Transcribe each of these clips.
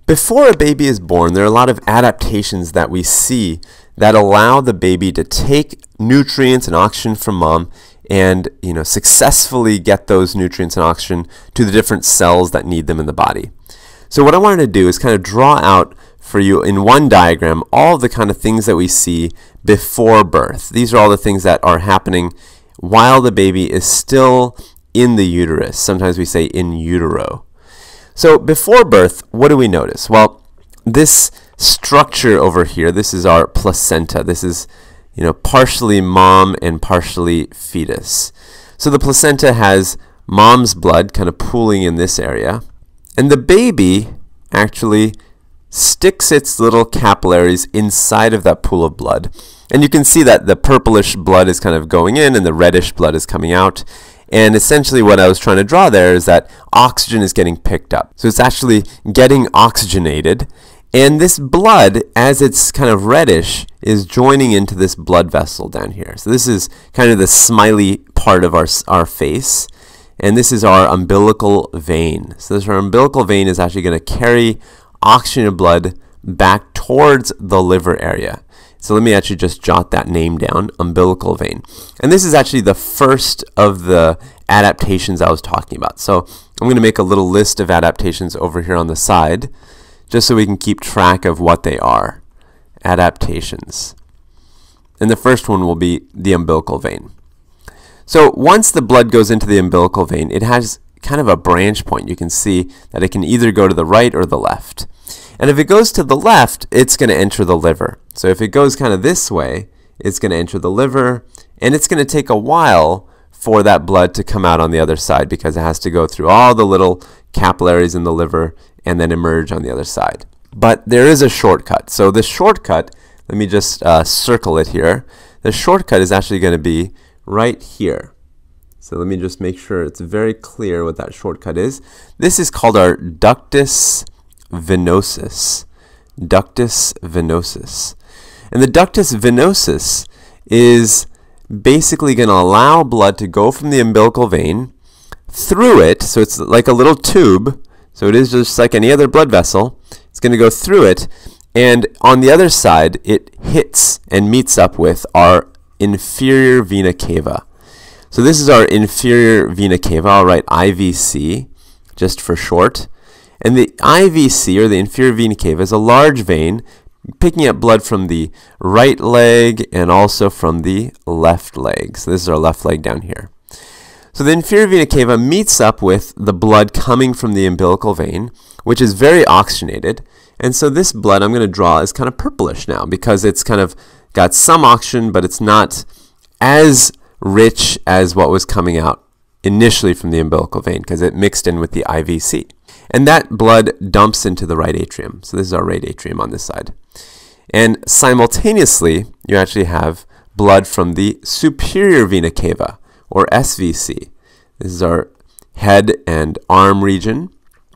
Before a baby is born, there are a lot of adaptations that we see that allow the baby to take nutrients and oxygen from mom and successfully get those nutrients and oxygen to the different cells that need them in the body. So what I wanted to do is kind of draw out for you in one diagram all the kind of things that we see before birth. These are all the things that are happening while the baby is still in the uterus. Sometimes we say in utero. So before birth, what do we notice? Well, this structure over here, this is our placenta. This is partially mom and partially fetus. So the placenta has mom's blood kind of pooling in this area, and the baby actually sticks its little capillaries inside of that pool of blood. And you can see that the purplish blood is kind of going in and the reddish blood is coming out. And essentially what I was trying to draw there is that oxygen is getting picked up. So it's actually getting oxygenated. And this blood, as it's kind of reddish, is joining into this blood vessel down here. So this is kind of the smiley part of our face. And this is our umbilical vein. So our umbilical vein is actually going to carry oxygenated blood back towards the liver area. So let me actually just jot that name down, umbilical vein. And this is actually the first of the adaptations I was talking about. So I'm going to make a little list of adaptations over here on the side, just so we can keep track of what they are. Adaptations. And the first one will be the umbilical vein. So once the blood goes into the umbilical vein, it has kind of a branch point. You can see that it can either go to the right or the left. And if it goes to the left, it's going to enter the liver. So if it goes kind of this way, it's going to enter the liver, and it's going to take a while for that blood to come out on the other side because it has to go through all the little capillaries in the liver and then emerge on the other side. But there is a shortcut. So the shortcut, let me just circle it here. The shortcut is actually going to be right here. So let me just make sure it's very clear what that shortcut is. This is called our ductus venosus. Ductus venosus. And the ductus venosus is basically going to allow blood to go from the umbilical vein through it. So it's like a little tube. So it is just like any other blood vessel. It's going to go through it. And on the other side, it hits and meets up with our inferior vena cava. So this is our inferior vena cava. I'll write IVC just for short. And the IVC, or the inferior vena cava, is a large vein picking up blood from the right leg and also from the left leg. So this is our left leg down here. So the inferior vena cava meets up with the blood coming from the umbilical vein, which is very oxygenated. And so this blood I'm going to draw is kind of purplish now because it's kind of got some oxygen, but it's not as rich as what was coming out initially from the umbilical vein because it mixed in with the IVC. And that blood dumps into the right atrium. So this is our right atrium on this side. And simultaneously, you actually have blood from the superior vena cava, or SVC. This is our head and arm region,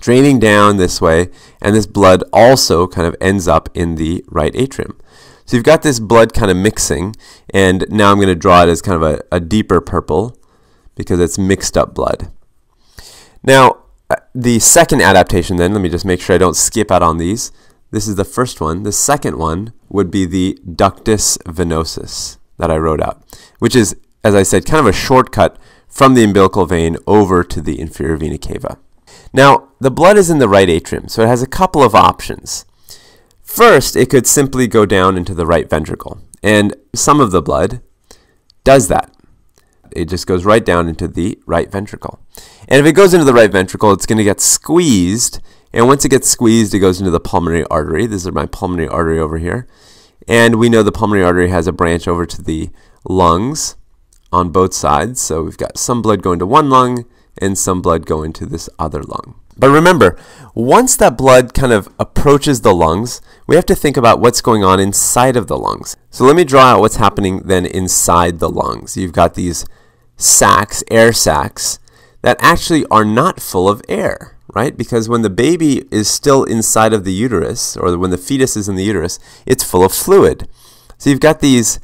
draining down this way, and this blood also kind of ends up in the right atrium. So you've got this blood kind of mixing, and now I'm going to draw it as kind of a deeper purple because it's mixed up blood. Now, the second adaptation then, let me just make sure I don't skip out on these. This is the first one. The second one would be the ductus venosus that I wrote out, which is, as I said, kind of a shortcut from the umbilical vein over to the inferior vena cava. Now, the blood is in the right atrium, so it has a couple of options. First, it could simply go down into the right ventricle, and some of the blood does that. It just goes right down into the right ventricle. And if it goes into the right ventricle, it's going to get squeezed. And once it gets squeezed, it goes into the pulmonary artery. This is my pulmonary artery over here. And we know the pulmonary artery has a branch over to the lungs on both sides. So we've got some blood going to one lung and some blood going to this other lung. But remember, once that blood kind of approaches the lungs, we have to think about what's going on inside of the lungs. So let me draw out what's happening then inside the lungs. You've got these sacs, air sacs, that actually are not full of air, right? Because when the baby is still inside of the uterus, or when the fetus is in the uterus, it's full of fluid. So you've got these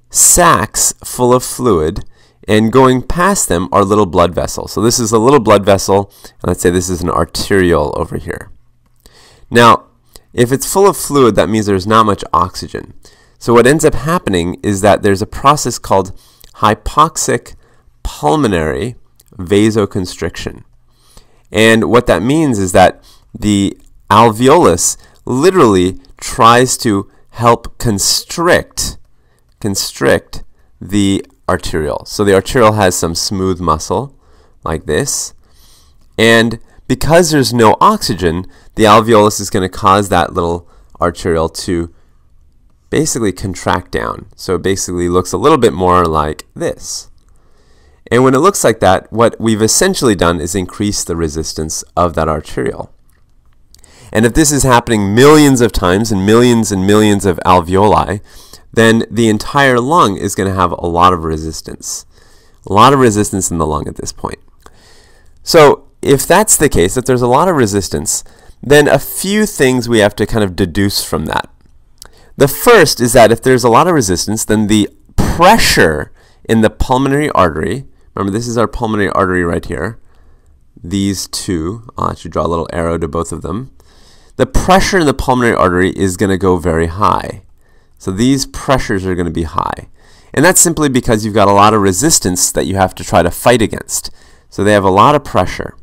sacs full of fluid, and going past them are little blood vessels. So this is a little blood vessel, and let's say this is an arteriole over here. Now, If it's full of fluid, that means there's not much oxygen. So what ends up happening is that there's a process called hypoxic pulmonary vasoconstriction. And what that means is that the alveolus literally tries to help constrict the arteriole. So the arteriole has some smooth muscle like this, and because there's no oxygen, the alveolus is going to cause that little arteriole to basically contract down. So it basically looks a little bit more like this. And when it looks like that, what we've essentially done is increase the resistance of that arteriole. And if this is happening millions of times and millions of alveoli, then the entire lung is going to have a lot of resistance. A lot of resistance in the lung at this point. So if that's the case, if there's a lot of resistance, then a few things we have to kind of deduce from that. The first is that if there's a lot of resistance, then the pressure in the pulmonary artery, remember this is our pulmonary artery right here, these two, I'll actually draw a little arrow to both of them. The pressure in the pulmonary artery is going to go very high. So these pressures are going to be high. And that's simply because you've got a lot of resistance that you have to try to fight against. So they have a lot of pressure.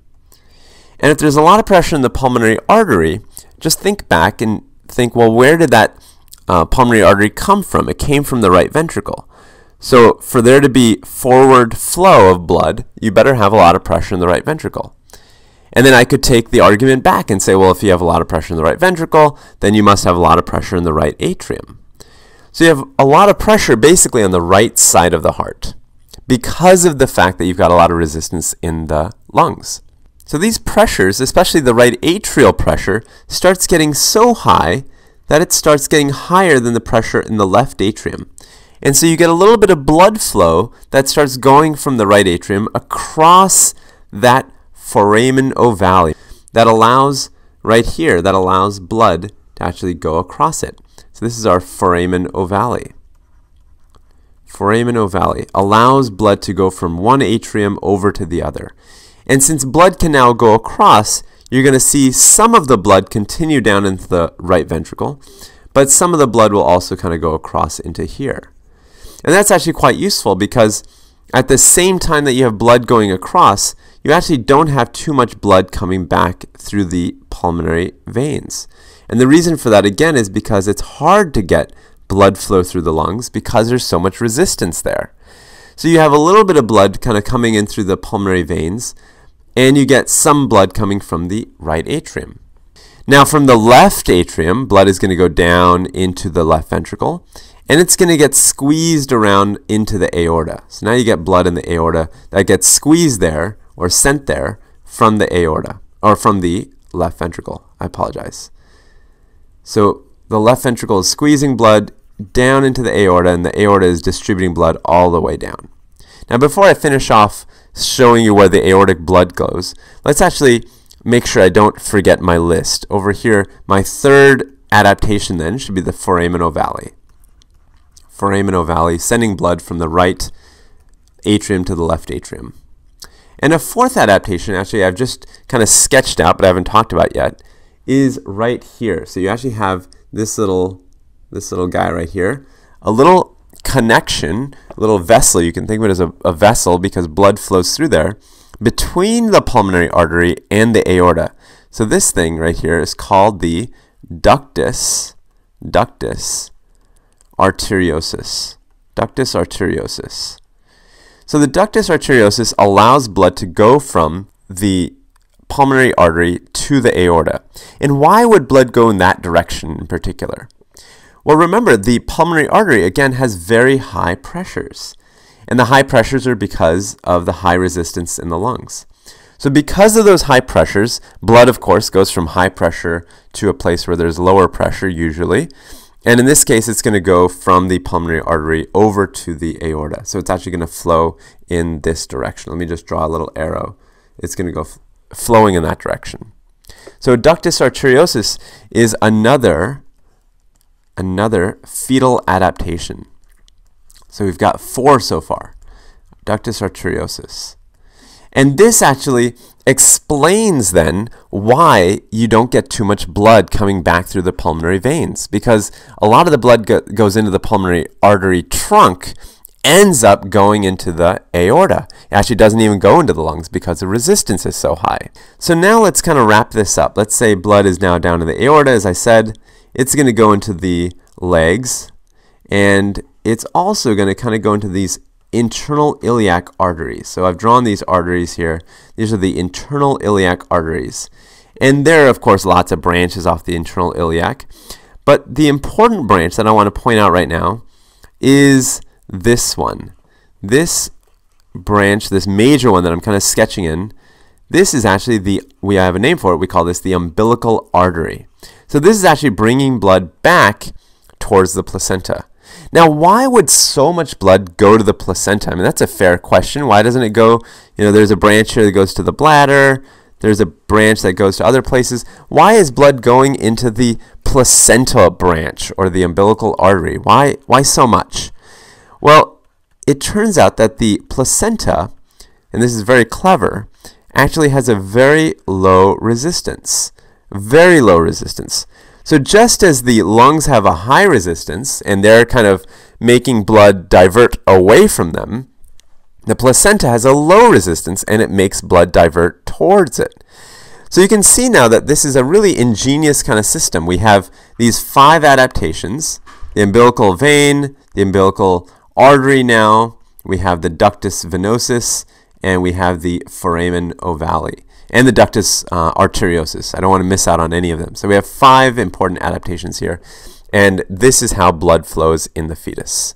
And if there's a lot of pressure in the pulmonary artery, just think back and think, well, where did that pulmonary artery come from? It came from the right ventricle. So for there to be forward flow of blood, you better have a lot of pressure in the right ventricle. And then I could take the argument back and say, well, if you have a lot of pressure in the right ventricle, then you must have a lot of pressure in the right atrium. So you have a lot of pressure basically on the right side of the heart because of the fact that you've got a lot of resistance in the lungs. So these pressures, especially the right atrial pressure, starts getting so high that it starts getting higher than the pressure in the left atrium. And so you get a little bit of blood flow that starts going from the right atrium across that foramen ovale that allows, right here, that allows blood to actually go across it. So this is our foramen ovale. Foramen ovale allows blood to go from one atrium over to the other. And since blood can now go across, you're going to see some of the blood continue down into the right ventricle, but some of the blood will also kind of go across into here. And that's actually quite useful because at the same time that you have blood going across, you actually don't have too much blood coming back through the pulmonary veins. And the reason for that, again, is because it's hard to get blood flow through the lungs because there's so much resistance there. So you have a little bit of blood kind of coming in through the pulmonary veins, and you get some blood coming from the right atrium. Now from the left atrium, blood is going to go down into the left ventricle, and it's going to get squeezed around into the aorta. So now you get blood in the aorta that gets squeezed there or sent there from the aorta, or from the left ventricle. I apologize. So the left ventricle is squeezing blood down into the aorta, and the aorta is distributing blood all the way down. Now before I finish off showing you where the aortic blood goes, let's actually make sure I don't forget my list. Over here, my third adaptation then should be the foramen ovale. Foramen ovale, sending blood from the right atrium to the left atrium. And a fourth adaptation, actually I've just kind of sketched out but I haven't talked about yet, is right here. So you actually have this little guy right here, a little connection, a little vessel, you can think of it as a vessel because blood flows through there, between the pulmonary artery and the aorta. So this thing right here is called the ductus arteriosus. Ductus arteriosus. So the ductus arteriosus allows blood to go from the pulmonary artery to the aorta. And why would blood go in that direction in particular? Well, remember, the pulmonary artery, again, has very high pressures. And the high pressures are because of the high resistance in the lungs. So because of those high pressures, blood, of course, goes from high pressure to a place where there's lower pressure, usually. And in this case, it's going to go from the pulmonary artery over to the aorta. So it's actually going to flow in this direction. Let me just draw a little arrow. It's going to go flowing in that direction. So ductus arteriosus is another fetal adaptation. So we've got 4 so far. Ductus arteriosus. And this actually explains then why you don't get too much blood coming back through the pulmonary veins, because a lot of the blood goes into the pulmonary artery trunk, ends up going into the aorta. It actually doesn't even go into the lungs because the resistance is so high. So now let's kind of wrap this up. Let's say blood is now down to the aorta. As I said, it's going to go into the legs, and it's also going to kind of go into these internal iliac arteries. So I've drawn these arteries here. These are the internal iliac arteries. And there are, of course, lots of branches off the internal iliac. But the important branch that I want to point out right now is this one. This branch, this major one that I'm kind of sketching in, this is actually we have a name for it. We call this the umbilical artery. So this is actually bringing blood back towards the placenta. Now, why would so much blood go to the placenta? I mean, that's a fair question. Why doesn't it go, there's a branch here that goes to the bladder. There's a branch that goes to other places. Why is blood going into the placenta branch or the umbilical artery? Why so much? Well, it turns out that the placenta, and this is very clever, actually has a very low resistance. Very low resistance. So just as the lungs have a high resistance, and they're kind of making blood divert away from them, the placenta has a low resistance, and it makes blood divert towards it. So you can see now that this is a really ingenious kind of system. We have these 5 adaptations: the umbilical vein, the umbilical artery now, we have the ductus venosus, and we have the foramen ovale, and the ductus arteriosus. I don't want to miss out on any of them. So we have 5 important adaptations here, and this is how blood flows in the fetus.